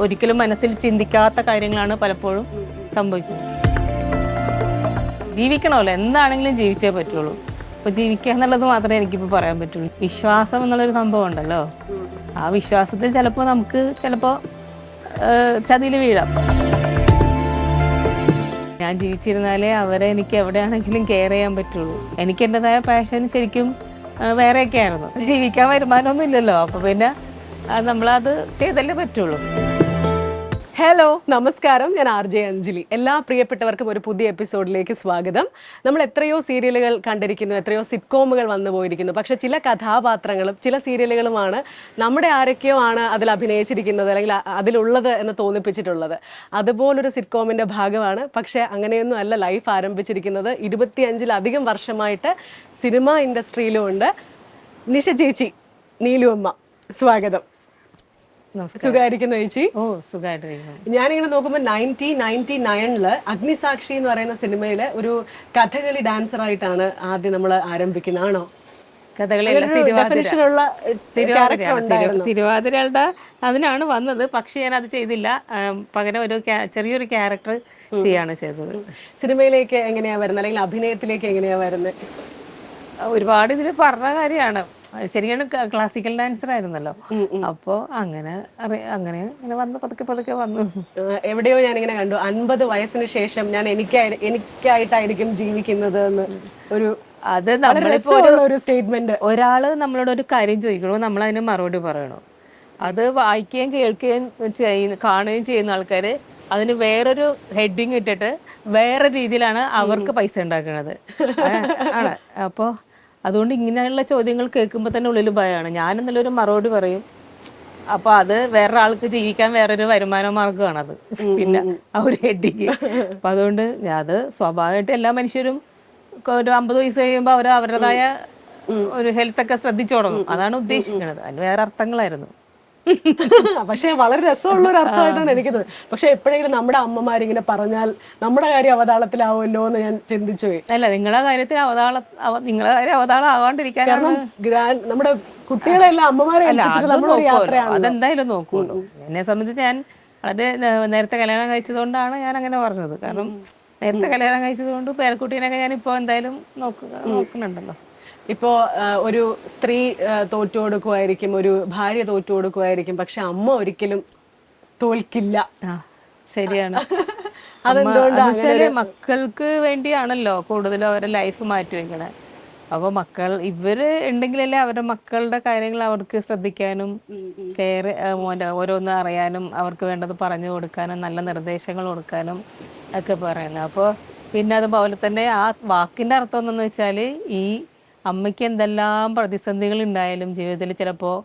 ഒരിക്കലും മനസ്സിൽ ചിന്തിക്കാത്ത കാര്യങ്ങളാണ് പലപ്പോഴും സംഭവിക്കുന്നത്. ജീവിക്കണമല്ലോ, എന്താണെങ്കിലും ജീവിച്ചേ പറ്റുള്ളൂ. അപ്പോൾ ജീവിക്കുക എന്നുള്ളത് മാത്രമേ എനിക്കിപ്പോൾ പറയാൻ പറ്റുള്ളൂ. വിശ്വാസം എന്നുള്ളൊരു സംഭവം ഉണ്ടല്ലോ, ആ വിശ്വാസത്തിൽ ചിലപ്പോൾ നമുക്ക് ചതിയിൽ വീഴാം. ഞാൻ ജീവിച്ചിരുന്നാലേ അവരെ എനിക്ക് എവിടെയാണെങ്കിലും കെയർ ചെയ്യാൻ പറ്റുള്ളൂ. എനിക്ക് എൻ്റെതായ പാഷൻ ശരിക്കും വേറെയൊക്കെ ആയിരുന്നു. ജീവിക്കാൻ വരുമാനമൊന്നും ഇല്ലല്ലോ, അപ്പോൾ പിന്നെ നമ്മളത് ചെയ്തല്ലേ പറ്റുള്ളൂ. ഹലോ, നമസ്കാരം. ഞാൻ RJ അഞ്ജലി. എല്ലാ പ്രിയപ്പെട്ടവർക്കും ഒരു പുതിയ എപ്പിസോഡിലേക്ക് സ്വാഗതം. നമ്മൾ എത്രയോ സീരിയലുകൾ കണ്ടിരിക്കുന്നു, എത്രയോ സിറ്റ്കോമുകൾ വന്നു പോയിരിക്കുന്നു. പക്ഷേ ചില കഥാപാത്രങ്ങളും ചില സീരിയലുകളുമാണ് നമ്മുടെ ആരൊക്കെയോ ആണ് അതിൽ അഭിനയിച്ചിരിക്കുന്നത് അല്ലെങ്കിൽ അതിലുള്ളത് എന്ന് തോന്നിപ്പിച്ചിട്ടുള്ളത്. അതുപോലൊരു സിറ്റ്കോമിൻ്റെ ഭാഗമാണ്. പക്ഷേ അങ്ങനെയൊന്നും അല്ല ലൈഫ് ആരംഭിച്ചിരിക്കുന്നത്. 25-ലധികം വർഷമായിട്ട് സിനിമ ഇൻഡസ്ട്രിയിലും ഉണ്ട്. നിഷ ചേച്ചി, നീലുവമ്മ, സ്വാഗതം. സുഖമായിരിക്കുന്നു ചേച്ചി? ഓ, സുഖമായിട്ടിരിക്കുന്നു. ഞാനിങ്ങനെ നോക്കുമ്പോൾ 1999 അഗ്നിസാക്ഷി എന്ന് പറയുന്ന സിനിമയിലെ ഒരു കഥകളി ഡാൻസർ ആയിട്ടാണ് ആദ്യം നമ്മൾ ആരംഭിക്കുന്നത്. ആണോ? തിരുവാതിരയുടെ അതിനാണ് വന്നത്. പക്ഷെ ഞാൻ അത് ചെയ്തില്ല. പകരം ഒരു ചെറിയൊരു ക്യാരക്ടർ ചെയ്യാണ് ചെയ്തത്. സിനിമയിലേക്ക് എങ്ങനെയാ വരുന്നത്, അല്ലെങ്കിൽ അഭിനയത്തിലേക്ക് എങ്ങനെയാ വരുന്നത്? ഒരുപാട് ഇതിൽ പറഞ്ഞ കാര്യമാണ്. ശരിയാണ്, ക്ലാസിക്കൽ ഡാൻസർ ആയിരുന്നല്ലോ. അപ്പോൾ അങ്ങനെ ഇങ്ങനെ വന്ന് പതുക്കെ വന്നു. എവിടെയോ ഞാനിങ്ങനെ കണ്ടു, 50 വയസ്സിന് ശേഷം ഞാൻ എനിക്കായിട്ടായിരിക്കും ജീവിക്കുന്നത് എന്ന് ഒരു ഒരു സ്റ്റേറ്റ്മെന്റ്. ഒരാള് നമ്മളോട് ഒരു കാര്യം ചോദിക്കണോ, നമ്മൾ അതിന് മറുപടി പറയണോ. അത് വായിക്കുകയും കേൾക്കുകയും കാണുകയും ചെയ്യുന്ന ആൾക്കാർ അതിന് വേറൊരു ഹെഡിങ് ഇട്ടിട്ട് വേറെ രീതിയിലാണ് അവർക്ക് പൈസ ഉണ്ടാക്കുന്നത് ആണ്. അപ്പോൾ അതുകൊണ്ട് ഇങ്ങനെയുള്ള ചോദ്യങ്ങൾ കേൾക്കുമ്പോൾ തന്നെ ഉള്ളിൽ ഭയമാണ്. ഞാനെന്നുള്ളൊരു മറുപടി പറയും. അപ്പോൾ അത് വേറൊരാൾക്ക് ജീവിക്കാൻ വേറൊരു വരുമാന മാർഗ്ഗമാണത്. പിന്നെ ആ ഒരു ഹെഡിങ്. അപ്പം അതുകൊണ്ട് അത് സ്വാഭാവികമായിട്ട് എല്ലാ മനുഷ്യരും ഒരു 50 വയസ്സ് കഴിയുമ്പോൾ അവർ അവരുടേതായ ഒരു ഹെൽത്തൊക്കെ ശ്രദ്ധിച്ചു തുടങ്ങും. അതാണ് ഉദ്ദേശിക്കുന്നത്. അതിന് വേറെ അർത്ഥങ്ങളായിരുന്നു. പക്ഷെ വളരെ രസമുള്ള ഒരു അർത്ഥമായിട്ടാണ് എനിക്കത്. പക്ഷെ എപ്പോഴെങ്കിലും നമ്മുടെ അമ്മമാരിങ്ങനെ പറഞ്ഞാൽ നമ്മുടെ കാര്യം അവതാളത്തിലാവുമല്ലോ എന്ന് ഞാൻ ചിന്തിച്ചു പോയി. അല്ല, നിങ്ങളെ കാര്യത്തിൽ അവതാളം ആവാണ്ടിരിക്കാൻ, കാരണം നമ്മുടെ കുട്ടികളെല്ലാം അമ്മമാരെ അതെന്തായാലും നോക്കുമല്ലോ. എന്നെ സംബന്ധിച്ച് ഞാൻ വളരെ നേരത്തെ കല്യാണം കഴിച്ചതുകൊണ്ടാണ് ഞാൻ അങ്ങനെ പറഞ്ഞത്. കാരണം നേരത്തെ കല്യാണം കഴിച്ചതുകൊണ്ട് പേരക്കുട്ടീനൊക്കെ ഞാനിപ്പോൾ എന്തായാലും നോക്കുന്നുണ്ടല്ലോ. ഇപ്പോൾ ഒരു സ്ത്രീ തോറ്റു കൊടുക്കുമായിരിക്കും, ഒരു ഭാര്യ തോറ്റു കൊടുക്കുമായിരിക്കും, പക്ഷെ അമ്മ ഒരിക്കലും തോൽക്കില്ല. ശരിയാണ്. അതെന്തുകൊണ്ടാണ്? മക്കൾക്ക് വേണ്ടിയാണല്ലോ കൂടുതലും അവരുടെ ലൈഫ് മാറ്റി വെക്കണേ. അപ്പോൾ ഇവര് ഉണ്ടെങ്കിലല്ലേ അവരുടെ മക്കളുടെ കാര്യങ്ങൾ അവർക്ക് ശ്രദ്ധിക്കാനും ഓരോന്ന് അറിയാനും അവർക്ക് വേണ്ടത് പറഞ്ഞു കൊടുക്കാനും നല്ല നിർദ്ദേശങ്ങൾ കൊടുക്കാനും ഒക്കെ പറയുന്നത്. അപ്പോൾ പിന്നെ അതുപോലെ തന്നെ ആ വാക്കിൻ്റെ അർത്ഥം എന്തെന്ന് വെച്ചാൽ, ഈ അമ്മയ്ക്ക് എന്തെല്ലാം പ്രതിസന്ധികൾ ഉണ്ടായാലും ജീവിതത്തിൽ ചിലപ്പോൾ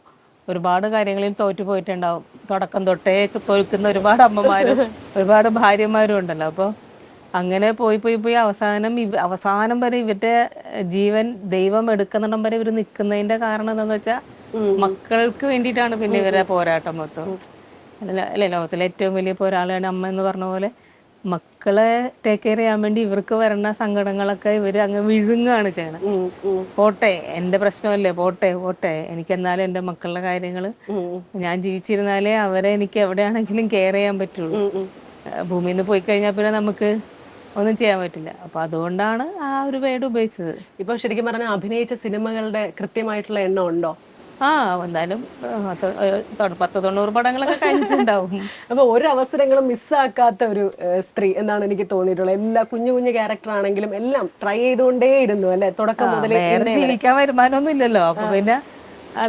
ഒരുപാട് കാര്യങ്ങളിൽ തോറ്റുപോയിട്ടുണ്ടാവും. തുടക്കം തൊട്ടേ തോൽക്കുന്ന ഒരുപാട് അമ്മമാരും ഒരുപാട് ഭാര്യമാരും ഉണ്ടല്ലോ. അപ്പോൾ അങ്ങനെ പോയി അവസാനം വരെ ഇവരുടെ ജീവൻ ദൈവം എടുക്കുന്നിടം വരെ ഇവർ നിൽക്കുന്നതിൻ്റെ കാരണം എന്താണെന്ന് വെച്ചാൽ മക്കൾക്ക് വേണ്ടിയിട്ടാണ്. പിന്നെ ഇവരെ പോരാട്ടം മൊത്തം അല്ലേ, ലോകത്തിലെ ഏറ്റവും വലിയ പോരാളിയാണ് അമ്മ എന്ന് പറഞ്ഞ പോലെ. മക്കളെ ടേക്ക് കെയർ ചെയ്യാൻ വേണ്ടി ഇവർക്ക് വരുന്ന സങ്കടങ്ങളൊക്കെ ഇവർ അങ്ങ് വിഴുങ്ങുകയാണ് ചെയ്യണം. പോട്ടെ, എൻ്റെ പ്രശ്നമല്ലേ, പോട്ടെ, എനിക്കെന്നാലും എൻ്റെ മക്കളുടെ കാര്യങ്ങൾ ഞാൻ ജീവിച്ചിരുന്നാലേ അവരെ എനിക്ക് എവിടെയാണെങ്കിലും കെയർ ചെയ്യാൻ പറ്റുള്ളൂ. ഭൂമിയിൽ നിന്ന് പോയി കഴിഞ്ഞാൽ പിന്നെ നമുക്ക് ഒന്നും ചെയ്യാൻ പറ്റില്ല. അപ്പോൾ അതുകൊണ്ടാണ് ആ ഒരു വേർഡ് ഉപയോഗിച്ചത്. ഇപ്പോൾ ശരിക്കും പറഞ്ഞാൽ അഭിനയിച്ച സിനിമകളുടെ കൃത്യമായിട്ടുള്ള എണ്ണം ഉണ്ടോ? എന്തായാലും 10-90 പടങ്ങളൊക്കെ കഴിഞ്ഞിട്ടുണ്ടാവും. അപ്പൊ ഒരു അവസരങ്ങളും മിസ്സാക്കാത്ത ഒരു സ്ത്രീ എന്നാണ് എനിക്ക് തോന്നിയിട്ടുള്ളത്. എല്ലാ കുഞ്ഞു ക്യാരക്ടർ ആണെങ്കിലും എല്ലാം ട്രൈ ചെയ്തുകൊണ്ടേയിരുന്നു അല്ലെ, തുടക്കം മുതലേ. ജീവിക്കാൻ വരുമാനമൊന്നും ഇല്ലല്ലോ, അപ്പൊ പിന്നെ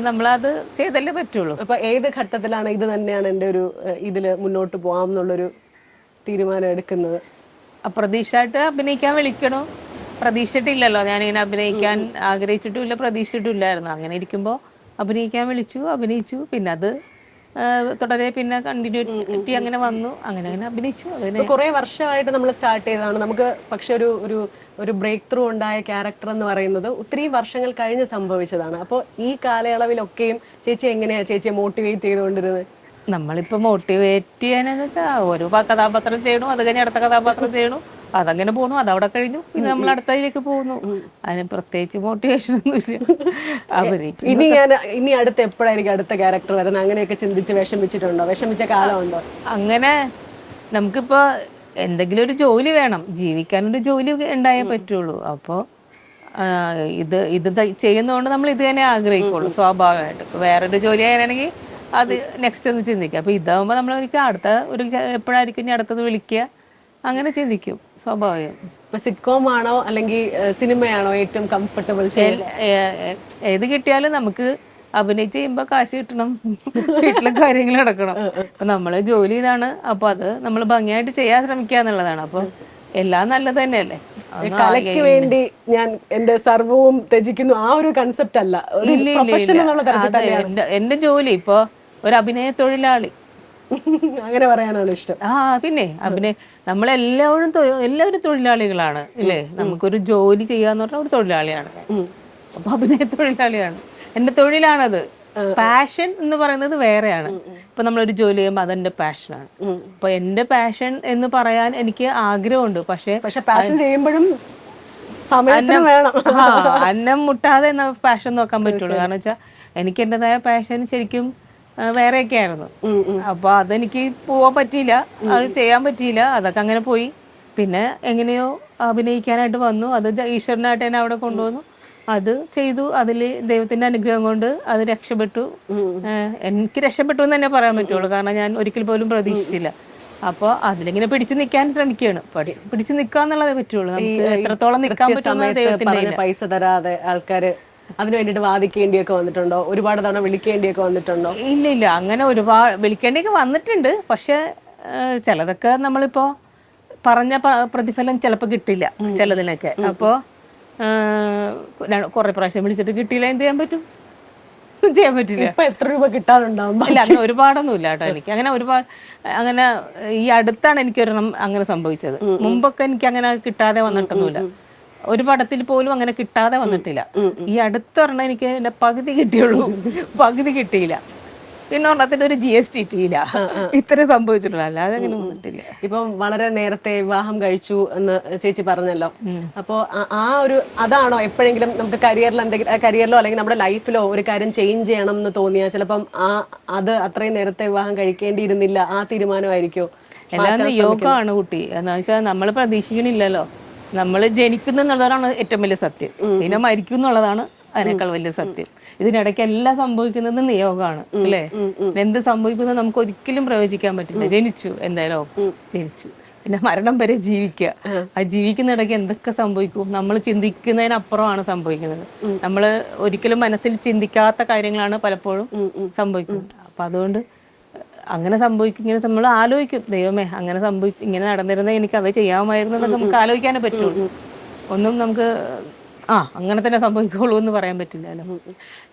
നമ്മളത് ചെയ്തല്ലേ പറ്റുള്ളൂ. അപ്പൊ ഏത് ഘട്ടത്തിലാണ് ഇത് തന്നെയാണ് എൻ്റെ ഒരു ഇതില് മുന്നോട്ട് പോകാം എന്നുള്ളൊരു തീരുമാനം എടുക്കുന്നത്? അപ്രതീക്ഷയായിട്ട് അഭിനയിക്കാൻ വിളിക്കണോ, പ്രതീക്ഷിച്ചിട്ടില്ലല്ലോ. ഞാനിങ്ങനെ അഭിനയിക്കാൻ ആഗ്രഹിച്ചിട്ടുമില്ല, പ്രതീക്ഷിച്ചിട്ടില്ലായിരുന്നു. അങ്ങനെ ഇരിക്കുമ്പോൾ അഭിനയിക്കാൻ അഭിനയിച്ചു. പിന്നെ അത് തുടരെ പിന്നെ കണ്ടിന്യൂറ്റി അങ്ങനെ വന്നു, അങ്ങനെ അഭിനയിച്ചു. കുറെ വർഷമായിട്ട് നമ്മൾ സ്റ്റാർട്ട് ചെയ്തതാണ് നമുക്ക്. പക്ഷെ ഒരു ബ്രേക്ക് ത്രൂ ഉണ്ടായ ക്യാരക്ടർ എന്ന് പറയുന്നത് ഒത്തിരി വർഷങ്ങൾ കഴിഞ്ഞ് സംഭവിച്ചതാണ്. അപ്പോൾ ഈ കാലയളവിലൊക്കെയും ചേച്ചി എങ്ങനെയാ ചേച്ചിയെ മോട്ടിവേറ്റ് ചെയ്തുകൊണ്ടിരുന്നത്? നമ്മളിപ്പോൾ മോട്ടിവേറ്റ് ചെയ്യാനെന്ന് വെച്ചാൽ ഒരു കഥാപാത്രം ചെയ്യണു, അത് കഴിഞ്ഞ് അടുത്ത കഥാപാത്രം ചെയ്യണു, അതങ്ങനെ പോണു, അതവിടെ കഴിഞ്ഞു, പിന്നെ നമ്മൾ അടുത്തതിലേക്ക് പോകുന്നു. അതിന് പ്രത്യേകിച്ച് മോട്ടിവേഷൻ ഒന്നുമില്ല. അഭിനയിക്കും. ഇനി അടുത്ത് എപ്പോഴായിരിക്കും അടുത്ത ക്യാരക്ടർ വരുന്നത്? അങ്ങനെയൊക്കെ ചിന്തിച്ച് വിഷമിച്ചിട്ടുണ്ടോ? വിഷമിച്ച കാലമുണ്ടോ? അങ്ങനെ നമുക്കിപ്പോ എന്തെങ്കിലും ഒരു ജോലി വേണം, ജീവിക്കാനൊരു ജോലി ഉണ്ടായേ പറ്റുള്ളൂ. അപ്പോൾ ഇത് ചെയ്യുന്നതുകൊണ്ട് നമ്മൾ ഇത് തന്നെ ആഗ്രഹിക്കുള്ളൂ സ്വാഭാവികമായിട്ട്. ഇപ്പൊ വേറൊരു ജോലി ആണെങ്കിൽ അത് നെക്സ്റ്റ് ഒന്ന് ചിന്തിക്കുക. അപ്പൊ ഇതാകുമ്പോൾ നമ്മൾ ഒരിക്കലും അടുത്ത ഒരു എപ്പോഴായിരിക്കും ഇനി അടുത്തത് വിളിക്കുക, അങ്ങനെ ചിന്തിക്കും സ്വാഭാവികം. ഇപ്പൊ സിറ്റ്കോം ആണോ അല്ലെങ്കിൽ സിനിമയാണോ ഏറ്റവും കംഫർട്ടബിൾ? ഏത് കിട്ടിയാലും നമുക്ക് അഭിനയിച്ച് ചെയ്യുമ്പോൾ കാശ് കിട്ടണം, വീട്ടിലെ കാര്യങ്ങൾ നടക്കണം. അപ്പൊ നമ്മള് ജോലി ഇതാണ്, അപ്പൊ അത് നമ്മൾ ഭംഗിയായിട്ട് ചെയ്യാൻ ശ്രമിക്കുക എന്നുള്ളതാണ്. അപ്പൊ എല്ലാം നല്ലത് തന്നെയല്ലേ. കലയ്ക്ക് വേണ്ടി ഞാൻ എന്റെ സർവവും ത്യജിക്കുന്നു, ആ ഒരു കൺസെപ്റ്റ് അല്ല. എന്റെ ജോലി ഇപ്പൊ ഒരു അഭിനയ തൊഴിലാളി അങ്ങനെ പറയാനാണ് ഇഷ്ടം. പിന്നെ എല്ലാവരും തൊഴിലാളികളാണ് ഇല്ലേ. നമുക്കൊരു ജോലി ചെയ്യാന്ന് പറഞ്ഞാൽ ഒരു തൊഴിലാളിയാണ്. അപ്പൊ അഭിനയ തൊഴിലാളിയാണ്, എന്റെ തൊഴിലാണത്. പാഷൻ എന്ന് പറയുന്നത് വേറെയാണ്. ഇപ്പൊ നമ്മളൊരു ജോലി ചെയ്യുമ്പോൾ അതെന്റെ പാഷനാണ്. അപ്പൊ എന്റെ പാഷൻ എന്ന് പറയാൻ എനിക്ക് ആഗ്രഹമുണ്ട്. പക്ഷെ പാഷൻ ചെയ്യുമ്പോഴും അന്നം മുട്ടാതെ എന്ന പാഷൻ നോക്കാൻ പറ്റുള്ളൂ. കാരണം വെച്ചാൽ എനിക്ക് എന്റേതായ പാഷൻ ശരിക്കും വേറെയൊക്കെ ആയിരുന്നു. അപ്പൊ അതെനിക്ക് പോവാൻ പറ്റിയില്ല, അത് ചെയ്യാൻ പറ്റിയില്ല. അതൊക്കെ അങ്ങനെ പോയി. പിന്നെ എങ്ങനെയോ അഭിനയിക്കാനായിട്ട് വന്നു. അത് ഈശ്വരനായിട്ട് എന്നെ അവിടെ കൊണ്ടുവന്നു, അത് ചെയ്തു. അതിൽ ദൈവത്തിന്റെ അനുഗ്രഹം കൊണ്ട് അത് രക്ഷപ്പെട്ടു. എനിക്ക് രക്ഷപ്പെട്ടു എന്ന് തന്നെ പറയാൻ പറ്റുള്ളൂ. കാരണം ഞാൻ ഒരിക്കൽ പോലും പ്രതീക്ഷിച്ചില്ല. അപ്പോൾ അതിലിങ്ങനെ പിടിച്ചു നിൽക്കാൻ ശ്രമിക്കുകയാണ്. പിടിച്ചു നിൽക്കാന്നുള്ളതേ പറ്റുള്ളൂ. നമുക്ക് എത്രത്തോളം നിൽക്കാൻ പറ്റുന്ന ദൈവത്തിന്റെ. പൈസ തരാതെ ആൾക്കാര് അതിന് വേണ്ടിട്ട് വാദിക്കേണ്ടിയൊക്കെ വന്നിട്ടുണ്ടോ? ഒരുപാട് തവണ വിളിക്കേണ്ടിയൊക്കെ വന്നിട്ടുണ്ടോ? ഇല്ല, അങ്ങനെ ഒരുപാട് വിളിക്കേണ്ടിയൊക്കെ വന്നിട്ടുണ്ട്. പക്ഷെ ചിലതൊക്കെ നമ്മളിപ്പോ പറഞ്ഞ പ്രതിഫലം ചിലപ്പോൾ കിട്ടില്ല ചിലതിനൊക്കെ. അപ്പോൾ കുറെ പ്രാവശ്യം വിളിച്ചിട്ട് കിട്ടിയില്ല, എന്ത് ചെയ്യാൻ പറ്റും? ചെയ്യാൻ പറ്റില്ല. ഇപ്പൊ എത്ര രൂപ കിട്ടാനുണ്ടാവും? ഇല്ല, അങ്ങനെ ഒരുപാടൊന്നും ഇല്ല കേട്ടോ. എനിക്ക് അങ്ങനെ അങ്ങനെ ഈ അടുത്താണ് എനിക്കൊരെണ്ണം അങ്ങനെ സംഭവിച്ചത്. മുമ്പൊക്കെ എനിക്ക് അങ്ങനെ കിട്ടാതെ വന്നിട്ടൊന്നുമില്ല. ഒരു പടത്തിൽ പോലും അങ്ങനെ കിട്ടാതെ വന്നിട്ടില്ല. ഈ അടുത്തൊരെണ്ണം എനിക്ക് എന്റെ പകുതി കിട്ടിയുള്ളൂ, പകുതി കിട്ടിയില്ല. പിന്നെ ഒരെണ്ണത്തിന് ഒരു GST കിട്ടിയില്ല. ഇത്രേ സംഭവിച്ചിട്ടുള്ളൂ, അല്ലാതെ അങ്ങനെ വന്നിട്ടില്ല. ഇപ്പം വളരെ നേരത്തെ വിവാഹം കഴിച്ചു എന്ന് ചേച്ചി പറഞ്ഞല്ലോ. അപ്പോ അതാണോ എപ്പോഴെങ്കിലും നമുക്ക് കരിയറിലോ അല്ലെങ്കിൽ നമ്മുടെ ലൈഫിലോ ഒരു കാര്യം ചേഞ്ച് ചെയ്യണം എന്ന് തോന്നിയാൽ ചിലപ്പം അത് അത്രയും നേരത്തെ വിവാഹം കഴിക്കേണ്ടിയിരുന്നില്ല, ആ തീരുമാനമായിരിക്കോ? എല്ലാം നിയോഗമാണ് കുട്ടി. എന്ന് വെച്ചാൽ നമ്മൾ പ്രതീക്ഷിക്കണില്ലല്ലോ. നമ്മൾ ജനിക്കുന്നു എന്നുള്ളതാണ് ഏറ്റവും വലിയ സത്യം. പിന്നെ മരിക്കും എന്നുള്ളതാണ് അതിനേക്കാൾ വലിയ സത്യം. ഇതിനിടയ്ക്ക് എല്ലാം സംഭവിക്കുന്നത് നിയോഗമാണ് അല്ലേ. എന്ത് സംഭവിക്കുന്നത് നമുക്ക് ഒരിക്കലും പ്രവചിക്കാൻ പറ്റില്ല. ജനിച്ചു, എന്തായാലും ജനിച്ചു, പിന്നെ മരണം വരെ ജീവിക്കുക. ആ ജീവിക്കുന്നിടയ്ക്ക് എന്തൊക്കെ സംഭവിക്കും നമ്മൾ ചിന്തിക്കുന്നതിനപ്പുറമാണ് സംഭവിക്കുന്നത്. നമ്മൾ ഒരിക്കലും മനസ്സിൽ ചിന്തിക്കാത്ത കാര്യങ്ങളാണ് പലപ്പോഴും സംഭവിക്കുന്നത്. അപ്പൊ അതുകൊണ്ട് അങ്ങനെ സംഭവിക്കും. ഇങ്ങനെ നമ്മൾ ആലോചിക്കും, ദൈവമേ അങ്ങനെ സംഭവിച്ചു, ഇങ്ങനെ നടന്നിരുന്ന എനിക്ക് അത് ചെയ്യാമായിരുന്നു എന്നൊക്കെ നമുക്ക് ആലോചിക്കാനേ പറ്റുള്ളൂ. ഒന്നും നമുക്ക് അങ്ങനെ തന്നെ സംഭവിക്കുള്ളൂ എന്ന് പറയാൻ പറ്റില്ലല്ലോ.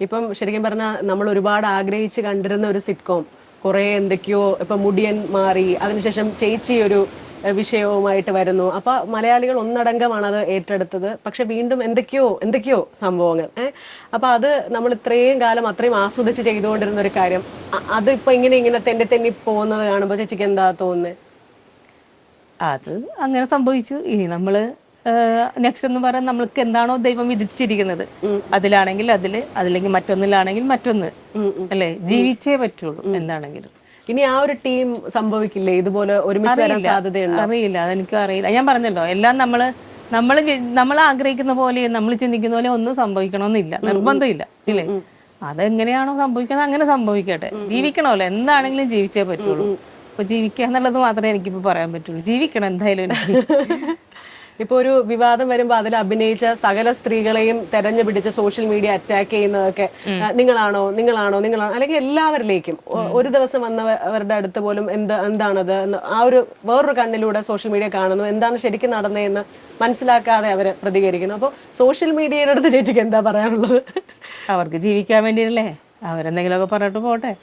ഇപ്പം ശരിക്കും പറഞ്ഞാൽ നമ്മൾ ഒരുപാട് ആഗ്രഹിച്ച് കണ്ടിരുന്ന ഒരു സിറ്റ്കോം കുറെ എന്തൊക്കെയോ ഇപ്പൊ മുടിയൻ മാറി, അതിനുശേഷം ചേച്ചി ഒരു വിഷയവുമായിട്ട് വരുന്നു. അപ്പൊ മലയാളികൾ ഒന്നടങ്കമാണ് അത് ഏറ്റെടുത്തത്. പക്ഷെ വീണ്ടും എന്തൊക്കെയോ സംഭവങ്ങൾ. അപ്പൊ അത് നമ്മൾ ഇത്രയും കാലം അത്രയും ആസ്വദിച്ച് ചെയ്തുകൊണ്ടിരുന്ന ഒരു കാര്യം അത് ഇപ്പൊ ഇങ്ങനെ തെന്നി പോകുന്നത് കാണുമ്പോൾ ചേച്ചിക്ക് എന്താ തോന്നുന്നത്? അത് അങ്ങനെ സംഭവിച്ചു. ഇനി നമ്മള് നെക്സ്റ്റ് എന്ന് പറയാൻ നമ്മൾക്ക് എന്താണോ ദൈവം വിധിച്ചിരിക്കുന്നത്, അതിലാണെങ്കിൽ അതില്ലെങ്കിൽ മറ്റൊന്നിലാണെങ്കിൽ മറ്റൊന്ന് അല്ലേ. ജീവിച്ചേ പറ്റുള്ളൂ എന്താണെങ്കിലും. ഇനി ആ ഒരു ടീം സംഭവിക്കില്ലേ ഇതുപോലെ ഒരുമിച്ച് വരാൻ സാധ്യതയുണ്ടോ? അറിയില്ല, അതെനിക്ക് അറിയില്ല. ഞാൻ പറഞ്ഞല്ലോ, എല്ലാം നമ്മൾ ആഗ്രഹിക്കുന്ന പോലെ നമ്മൾ ചിന്തിക്കുന്ന പോലെ ഒന്നും സംഭവിക്കണമെന്നില്ല, നിർബന്ധമില്ല ഇല്ലേ. അതെങ്ങനെയാണോ സംഭവിക്കുന്നത് അങ്ങനെ സംഭവിക്കട്ടെ. ജീവിക്കണമല്ലോ, എന്താണെങ്കിലും ജീവിച്ചേ പറ്റുള്ളൂ. അപ്പൊ ജീവിക്കുക എന്നുള്ളത് മാത്രമേ എനിക്കിപ്പോ പറയാൻ പറ്റുള്ളൂ. ജീവിക്കണം എന്തായാലും. ഇപ്പൊ ഒരു വിവാദം വരുമ്പോ അതിൽ അഭിനയിച്ച സകല സ്ത്രീകളെയും തെരഞ്ഞു പിടിച്ച് സോഷ്യൽ മീഡിയ അറ്റാക്ക് ചെയ്യുന്നതൊക്കെ നിങ്ങളാണോ അല്ലെങ്കിൽ എല്ലാവരിലേക്കും ഒരു ദിവസം വന്നവരുടെ അടുത്ത് പോലും എന്താണത് ആ ഒരു വേറൊരു കണ്ണിലൂടെ സോഷ്യൽ മീഡിയ കാണുന്നു, എന്താണ് ശരിക്കും നടന്നതെന്ന് മനസ്സിലാക്കാതെ അവര് പ്രതികരിക്കുന്നു. അപ്പോൾ സോഷ്യൽ മീഡിയയുടെ അടുത്ത് ചേച്ചിക്ക് എന്താ പറയാനുള്ളത്? അവർക്ക് ജീവിക്കാൻ വേണ്ടിയല്ലേ, അവരെന്തെങ്കിലുമൊക്കെ പറഞ്ഞിട്ട് പോട്ടെ.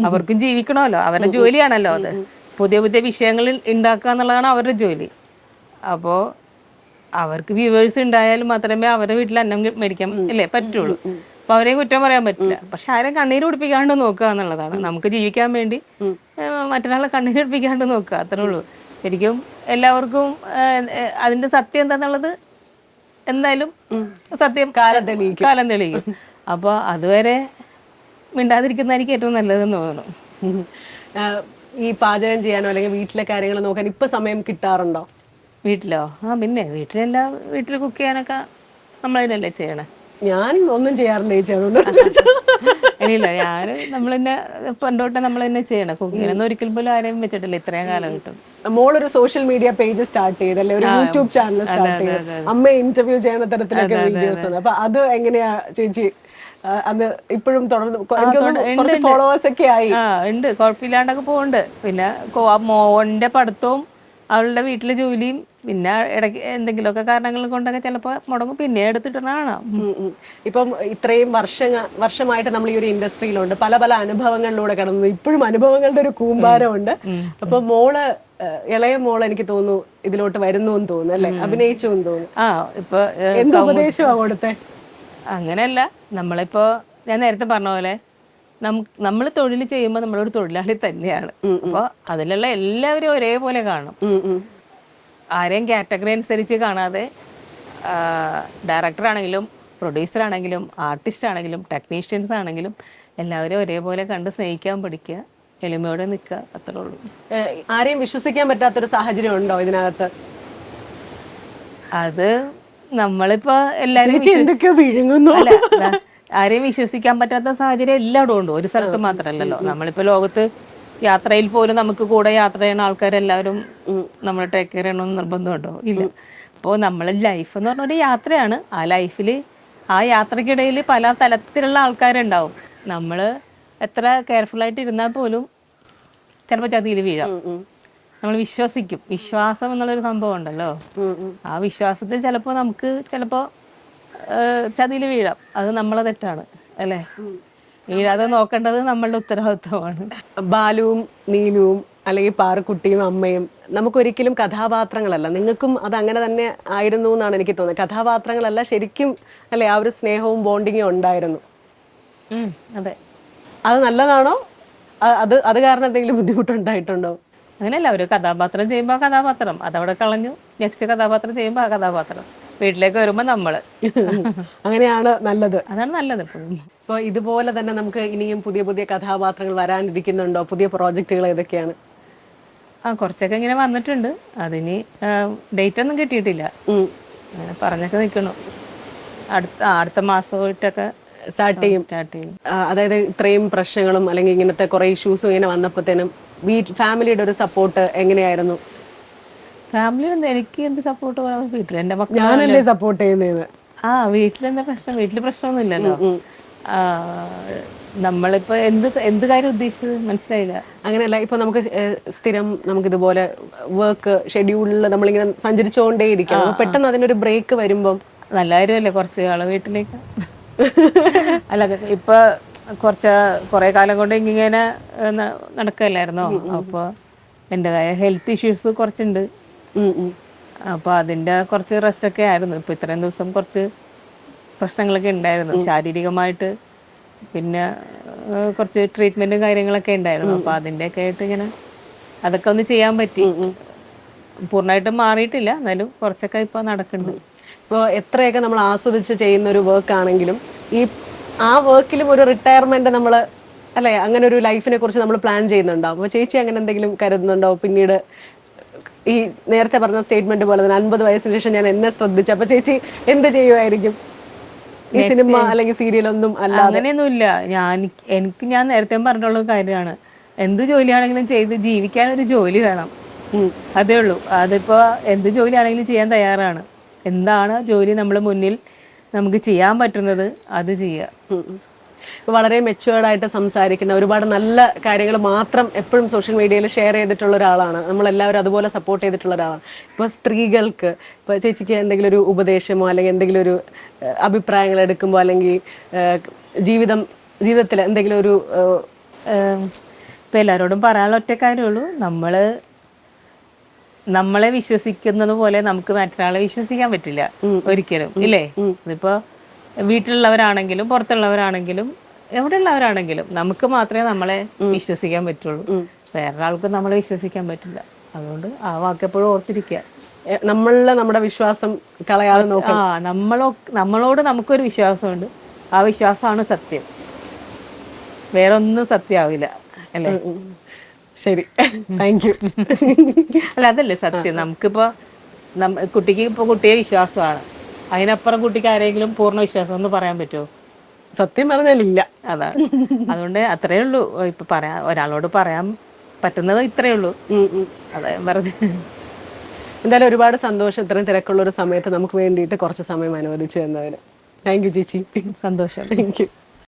അവർക്കും ജീവിക്കണമല്ലോ, അവരുടെ ജോലിയാണല്ലോ അത്. പുതിയ പുതിയ വിഷയങ്ങൾ ഉണ്ടാക്കുക എന്നുള്ളതാണ് അവരുടെ ജോലി. അപ്പോൾ അവർക്ക് വ്യൂവേഴ്സ് ഉണ്ടായാലും മാത്രമേ അവരുടെ വീട്ടിൽ അന്നം മേടിക്കാൻ അല്ലേ പറ്റുള്ളൂ. അപ്പൊ അവരെയും കുറ്റം പറയാൻ പറ്റില്ല. പക്ഷെ ആരെയും കണ്ണീര് കുടിപ്പിക്കാണ്ട് നോക്കുക എന്നുള്ളതാണ്. നമുക്ക് ജീവിക്കാൻ വേണ്ടി മറ്റൊരാളെ കണ്ണീര് കുടിപ്പിക്കാണ്ട് നോക്കുക, അത്രേ ഉള്ളൂ. ശരിക്കും എല്ലാവർക്കും അതിന്റെ സത്യം എന്താന്നുള്ളത് എന്തായാലും സത്യം കാലം തെളിയിക്കും. അപ്പോൾ അതുവരെ മിണ്ടാതിരിക്കുന്നതായിരിക്കും ഏറ്റവും നല്ലതെന്ന് തോന്നുന്നു. ഈ പാചകം ചെയ്യാനോ അല്ലെങ്കിൽ വീട്ടിലെ കാര്യങ്ങൾ നോക്കാൻ ഇപ്പൊ സമയം കിട്ടാറുണ്ടോ? വീട്ടിലോ? പിന്നെ വീട്ടിൽ കുക്ക് ചെയ്യാനൊക്കെ നമ്മൾ തന്നെയല്ലേ ചെയ്യണേ. ഞാൻ ഒന്നും ചെയ്യാറില്ല ചേച്ചി, അതുകൊണ്ട് ഇല്ല, നമ്മൾ തന്നെ പണ്ടോട്ടെ നമ്മൾ തന്നെ ചെയ്യണം. കുക്കിങ്ങിനൊന്നും ഒരിക്കൽ പോലും ആരെയും വെച്ചിട്ടില്ല ഇത്രയും കാലം കിട്ടും. മോളൊരു സോഷ്യൽ മീഡിയ പേജ് സ്റ്റാർട്ട് ചെയ്തല്ലേ, ഒരു യൂട്യൂബ് ചാനൽ സ്റ്റാർട്ട് ചെയ്ത് അമ്മയെ ഇന്റർവ്യൂ ചെയ്യുന്ന തരത്തിലൊക്കെ വീഡിയോസ് ഉണ്ട്. അപ്പൊ അത് എങ്ങനെയാ ചേച്ചി അന്ന് ഇപ്പോഴും തുടർന്ന് കുറച്ച് ഫോളോവേഴ്സ് ഒക്കെ ആയി? ഉണ്ട്, കുഴപ്പമില്ലാണ്ടൊക്കെ പോകുന്നുണ്ട്. പിന്നെ മോന്റെ പഠിത്തവും അവളുടെ വീട്ടിലെ ജോലിയും പിന്നെ ഇടയ്ക്ക് എന്തെങ്കിലുമൊക്കെ കാരണങ്ങൾ കൊണ്ടൊക്കെ ചിലപ്പോൾ മുടങ്ങും, പിന്നെ എടുത്തിട്ടാണ്. ഇപ്പം ഇത്രയും വർഷമായിട്ട് നമ്മൾ ഈ ഒരു ഇൻഡസ്ട്രിയിലുണ്ട്, പല പല അനുഭവങ്ങളിലൂടെ കടന്നു, ഇപ്പോഴും അനുഭവങ്ങളുടെ ഒരു കൂമ്പാരമുണ്ട്. അപ്പൊ മോള് ഇളയ മോള് എനിക്ക് തോന്നുന്നു ഇതിലോട്ട് വരുന്നു എന്ന് തോന്നുന്നു അല്ലെ, അഭിനയിച്ചു എന്ന് തോന്നുന്നു. ഇപ്പൊ എന്ത് ഉപദേശമാ കൊടുത്തേ? അങ്ങനെയല്ല, നമ്മളിപ്പോ ഞാൻ നേരത്തെ പറഞ്ഞ പോലെ നമ്മൾ തൊഴിൽ ചെയ്യുമ്പോൾ നമ്മളൊരു തൊഴിലാളി തന്നെയാണ്. അപ്പോൾ അതിലുള്ള എല്ലാവരും ഒരേപോലെ കാണും. ആരെയും കാറ്റഗറി അനുസരിച്ച് കാണാതെ ഡയറക്ടർ ആണെങ്കിലും പ്രൊഡ്യൂസർ ആണെങ്കിലും ആർട്ടിസ്റ്റ് ആണെങ്കിലും ടെക്നീഷ്യൻസ് ആണെങ്കിലും എല്ലാവരും ഒരേപോലെ കണ്ട് സ്നേഹിക്കാൻ പഠിക്കുക, എളിമയോടെ നിൽക്കുക, അത്രേ ഉള്ളൂ. ആരെയും വിശ്വസിക്കാൻ പറ്റാത്തൊരു സാഹചര്യം ഉണ്ടോ ഇതിനകത്ത്? അത് നമ്മളിപ്പോ എല്ലാവരും ആരെയും വിശ്വസിക്കാൻ പറ്റാത്ത സാഹചര്യം എല്ലായിടും ഉണ്ട്, ഒരു സ്ഥലത്ത് മാത്രമല്ലല്ലോ. നമ്മളിപ്പോ ലോകത്ത് യാത്രയിൽ പോലും നമുക്ക് കൂടെ യാത്ര ചെയ്യുന്ന ആൾക്കാരെല്ലാവരും നമ്മൾ ടേക്ക് കെയർ ചെയ്യണമെന്ന് നിർബന്ധമുണ്ടോ? ഇല്ല. അപ്പോൾ നമ്മൾ ലൈഫ് എന്ന് പറഞ്ഞൊരു യാത്രയാണ്. ആ ലൈഫിൽ ആ യാത്രക്കിടയിൽ പല തലത്തിലുള്ള ആൾക്കാരുണ്ടാവും. നമ്മൾ എത്ര കെയർഫുള്ളായിട്ട് ഇരുന്നാൽ പോലും ചിലപ്പോൾ ചതിയിൽ വീഴാം. നമ്മൾ വിശ്വസിക്കും, വിശ്വാസം എന്നുള്ളൊരു സംഭവം ഉണ്ടല്ലോ. ആ വിശ്വാസത്തിൽ ചിലപ്പോൾ നമുക്ക് ചതിയിൽ വീഴാം. അത് നമ്മളെ തെറ്റാണ് അല്ലേ? വീഴാതെ നോക്കേണ്ടത് നമ്മളുടെ ഉത്തരവാദിത്വമാണ്. ബാലുവും നീലുവും അല്ലെങ്കിൽ പാറുക്കുട്ടിയും അമ്മയും നമുക്കൊരിക്കലും കഥാപാത്രങ്ങളല്ല. നിങ്ങൾക്കും അത് അങ്ങനെ തന്നെ ആയിരുന്നു എന്നാണ് എനിക്ക് തോന്നുന്നത്. കഥാപാത്രങ്ങളല്ല, ശരിക്കും അല്ലെ, ആ ഒരു സ്നേഹവും ബോണ്ടിങ്ങും ഉണ്ടായിരുന്നു. അതെ. അത് നല്ലതാണോ? അത് കാരണം എന്തെങ്കിലും ബുദ്ധിമുട്ടുണ്ടായിട്ടുണ്ടോ? അങ്ങനെയല്ല, ഒരു കഥാപാത്രം ചെയ്യുമ്പോൾ ആ കഥാപാത്രം അതവിടെ കളഞ്ഞു, നെക്സ്റ്റ് കഥാപാത്രം ചെയ്യുമ്പോൾ ആ കഥാപാത്രം, വീട്ടിലേക്ക് വരുമ്പോൾ നമ്മള്. അങ്ങനെയാണ് നല്ലത്. അതാണ് നല്ലത്. ഇപ്പോൾ ഇതുപോലെ തന്നെ നമുക്ക് ഇനിയും പുതിയ പുതിയ കഥാപാത്രങ്ങൾ വരാനിരിക്കുന്നുണ്ടോ? പുതിയ പ്രോജക്റ്റുകൾ ഏതൊക്കെയാണ്? കുറച്ചൊക്കെ ഇങ്ങനെ വന്നിട്ടുണ്ട്. അതിന് ഡേറ്റ് ഒന്നും കിട്ടിയിട്ടില്ല, അങ്ങനെ പറഞ്ഞൊക്കെ നിൽക്കണം. അടുത്ത മാസമായിട്ടൊക്കെ സ്റ്റാർട്ട് ചെയ്യും. അതായത് ഇത്രയും പ്രശ്നങ്ങളും അല്ലെങ്കിൽ ഇങ്ങനത്തെ കുറെ ഇഷ്യൂസും ഇങ്ങനെ വന്നപ്പോഴത്തേനും ഫാമിലിയുടെ ഒരു സപ്പോർട്ട് എങ്ങനെയായിരുന്നു? ഫാമിലി എനിക്ക് എന്ത് സപ്പോർട്ട് പറയാം? വീട്ടിൽ എൻ്റെ മക്കൾ ഞാനല്ലേ സപ്പോർട്ട് ചെയ്യുന്നത്. വീട്ടിലെന്താ പ്രശ്നം? വീട്ടിൽ പ്രശ്നമൊന്നും ഇല്ലല്ലോ. നമ്മളിപ്പോ എന്ത് കാര്യം ഉദ്ദേശിച്ചത് മനസ്സിലായില്ല. അങ്ങനെയല്ല, ഇപ്പൊ നമുക്ക് സ്ഥിരം നമുക്കിതുപോലെ വർക്ക് ഷെഡ്യൂളിൽ നമ്മളിങ്ങനെ സഞ്ചരിച്ചുകൊണ്ടേ ഇരിക്കണം. പെട്ടെന്ന് അതിനൊരു ബ്രേക്ക് വരുമ്പം നല്ല കാര്യമല്ലേ, കുറച്ച് ആളെ വീട്ടിലേക്ക്. അല്ല, ഇപ്പൊ കുറെ കാലം കൊണ്ട് ഇങ്ങനെ നടക്കല്ലായിരുന്നോ? അപ്പോൾ എൻ്റെതായ ഹെൽത്ത് ഇഷ്യൂസ് കുറച്ചുണ്ട്. അപ്പോൾ അതിൻ്റെ കുറച്ച് റെസ്റ്റൊക്കെ ആയിരുന്നു. ഇപ്പോൾ ഇത്രയും ദിവസം കുറച്ച് പ്രശ്നങ്ങളൊക്കെ ഉണ്ടായിരുന്നു ശാരീരികമായിട്ട്. പിന്നെ കുറച്ച് ട്രീറ്റ്മെൻറ്റും കാര്യങ്ങളൊക്കെ ഉണ്ടായിരുന്നു. അപ്പോൾ അതിൻ്റെയൊക്കെ ആയിട്ട് ഇങ്ങനെ അതൊക്കെ ഒന്ന് ചെയ്യാൻ പറ്റി. പൂർണ്ണമായിട്ടും മാറിയിട്ടില്ല, എന്നാലും കുറച്ചൊക്കെ ഇപ്പോൾ നടക്കുന്നുണ്ട്. ഇപ്പോൾ എത്രയൊക്കെ നമ്മൾ ആസ്വദിച്ച് ചെയ്യുന്ന ഒരു വർക്ക് ആണെങ്കിലും ആ വർക്കിലും ഒരു റിട്ടയർമെന്റ് നമ്മൾ അല്ലേ, അങ്ങനെ ഒരു ലൈഫിനെ കുറിച്ച് നമ്മൾ പ്ലാൻ ചെയ്യുന്നുണ്ടാവും. അപ്പോൾ ചേച്ചി അങ്ങനെ എന്തെങ്കിലും കരുതുന്നുണ്ടോ? പിന്നീട് ഈ നേരത്തെ പറഞ്ഞ സ്റ്റേറ്റ്മെന്റ് പോലെ തന്നെ 50 വയസ്സിന് ശേഷം ഞാൻ എന്നെ ശ്രദ്ധിച്ചു, അപ്പൊ ചേച്ചി എന്ത് ചെയ്യുമായിരിക്കും? ഈ സിനിമ അല്ലെങ്കിൽ സീരിയലൊന്നും അല്ല? അങ്ങനെയൊന്നുമില്ല. ഞാൻ നേരത്തെ പറഞ്ഞിട്ടുള്ള കാര്യമാണ്, എന്ത് ജോലിയാണെങ്കിലും ചെയ്ത് ജീവിക്കാൻ ഒരു ജോലി വേണം, അതേ ഉള്ളൂ. അതിപ്പോ എന്ത് ജോലിയാണെങ്കിലും ചെയ്യാൻ തയ്യാറാണ്. എന്താണ് ജോലി നമ്മുടെ മുന്നിൽ നമുക്ക് ചെയ്യാൻ പറ്റുന്നത് അത് ചെയ്യുക. വളരെ മെച്ചുവേർഡായിട്ട് സംസാരിക്കുന്ന, ഒരുപാട് നല്ല കാര്യങ്ങൾ മാത്രം എപ്പോഴും സോഷ്യൽ മീഡിയയിൽ ഷെയർ ചെയ്തിട്ടുള്ള ഒരാളാണ്. നമ്മളെല്ലാവരും അതുപോലെ സപ്പോർട്ട് ചെയ്തിട്ടുള്ള ഒരാളാണ്. ഇപ്പോൾ സ്ത്രീകൾക്ക് ഇപ്പോൾ ചേച്ചിക്ക് എന്തെങ്കിലും ഒരു ഉപദേശമോ അല്ലെങ്കിൽ എന്തെങ്കിലും ഒരു അഭിപ്രായങ്ങൾ എടുക്കുമ്പോൾ അല്ലെങ്കിൽ ജീവിതത്തിൽ എന്തെങ്കിലും ഒരു ഇപ്പം എല്ലാവരോടും പറയാനുള്ള ഒറ്റ കാര്യമുള്ളൂ, നമ്മളെ വിശ്വസിക്കുന്നത് പോലെ നമുക്ക് മറ്റൊരാളെ വിശ്വസിക്കാൻ പറ്റില്ല ഒരിക്കലും, ഇല്ലേ? ഇതിപ്പോ വീട്ടിലുള്ളവരാണെങ്കിലും പുറത്തുള്ളവരാണെങ്കിലും എവിടെയുള്ളവരാണെങ്കിലും നമുക്ക് മാത്രമേ നമ്മളെ വിശ്വസിക്കാൻ പറ്റുള്ളൂ. വേറൊരാൾക്ക് നമ്മളെ വിശ്വസിക്കാൻ പറ്റില്ല. അതുകൊണ്ട് ആ വാക്ക് എപ്പോഴും ഓർത്തിരിക്കുക. നമ്മളിൽ നമ്മുടെ വിശ്വാസം കളയാതെ നോക്കാം. നമ്മളോട് നമുക്കൊരു വിശ്വാസമുണ്ട്, ആ വിശ്വാസമാണ് സത്യം, വേറെ ഒന്നും സത്യമാവില്ല അല്ലേ. ശരി, താങ്ക് യു. അല്ല അതല്ലേ സത്യം. നമുക്കിപ്പോ കുട്ടിക്ക് ഇപ്പൊ കുട്ടിയെ വിശ്വാസമാണ്, അതിനപ്പുറം കുട്ടിക്ക് ആരെങ്കിലും പൂർണ്ണ വിശ്വാസം എന്ന് പറയാൻ പറ്റുമോ? സത്യം പറഞ്ഞാലില്ല. അതാണ്. അതുകൊണ്ട് അത്രയേ ഉള്ളൂ. ഇപ്പൊ ഒരാളോട് പറയാൻ പറ്റുന്നത് ഇത്രയേ ഉള്ളൂ. അതെ പറഞ്ഞു. എന്തായാലും ഒരുപാട് സന്തോഷം ഇത്രയും തിരക്കുള്ള ഒരു സമയത്ത് നമുക്ക് വേണ്ടിയിട്ട് കുറച്ച് സമയം അനുവദിച്ചു തന്നതിന്. താങ്ക് യു ചേച്ചി. സന്തോഷം. Thank you.